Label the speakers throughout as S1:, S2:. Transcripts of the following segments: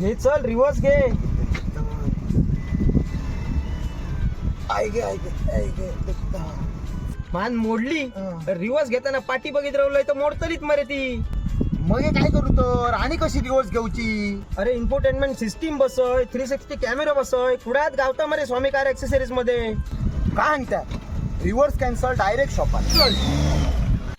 S1: घे चल रिवर्स घे. मान मोडली रिवर्स घेताना पाठी बघित राहिलोय तर मोडतलीच मरे ती.
S2: मग हे काय करू तर आणि कशी रिवर्स घेऊची?
S1: अरे इन्फोटेनमेंट सिस्टीम बसय 360 कॅमेरा बसय पुढ्यात गावता मरे स्वामी कार ऍक्सेसरीज मध्ये.
S2: काय म्हणतात रिवर्स कॅन्सल डायरेक्ट शॉपात.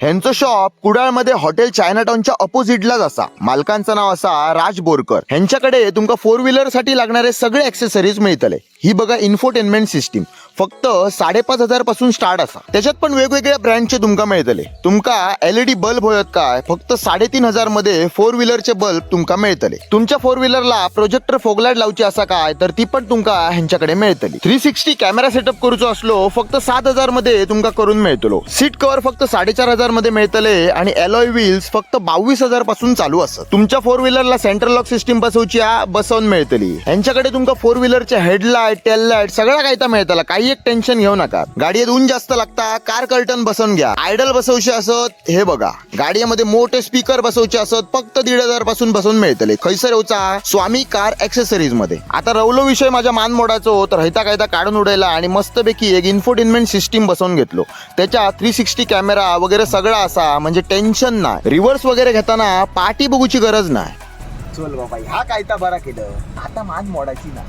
S3: ह्यांचं शॉप कुडाळमध्ये हॉटेल चायनाटाउनच्या अपोजिटलाच असा. मालकांचं नाव असा राज बोरकर. ह्यांच्याकडे तुमका 4 व्हीलर साठी लागणारे सगळे ऍक्सेसरीज मिळतले. ही बघा इन्फोटेनमेंट सिस्टीम फक्त 5,500 पासून स्टार्ट असा. त्याच्यात पण वेगवेगळ्या ब्रँडचे तुमका मिळतले. तुमका LED बल्ब होत काय फक्त 3,500 मध्ये 4 व्हीलरचे बल्ब तुमका मिळतले. तुमच्या 4 व्हीलरला प्रोजेक्टर फोगलाईट लावची असा काय तर ती पण तुमका ह्यांच्याकडे मिळतली. 360 कॅमेरा सेटअप करूचो असलो फक्त 7,000 मध्ये तुमका करून मिळतलो. सीट कव्हर फक्त 4,500 मध्ये मिळतले आणि एलॉय व्हील्स फक्त 22,000 पासून चालू असत. तुमच्या 4 व्हीलरला सेंट्रल लॉक सिस्टीम बसवून मिळतली. ह्यांच्याकडे तुमका 4 व्हीलरचे हेडलाईट टेल लाईट सगळं काय तर मिळतला. काही एक टेन्शन घेऊ नका. गाडीत ऊन जास्त लागता कार कर्टन बसवून घ्या. आयडल बसवचे असत हे बघा. गाडीमध्ये मोठे स्पीकर बसवचे असत फक्त 1,500 पासून बसून मिळतले. खैसर येऊचा स्वामी कार ऍक्सेसरीज मध्ये. आता रवलो विषय माझ्या मान मोडाचो तर हैता कायदा काढून उडायला आणि मस्तपैकी एक इन्फोटेनमेंट सिस्टीम बसवून घेतलो. त्याच्या 360 कॅमेरा वगैरे सगळा असा म्हणजे टेन्शन नाही. रिव्हर्स वगैरे घेताना पाठी बघूची गरज नाही.
S2: चल बाबा ह्या कायता बरा केलं. आता मान मोडायची ना.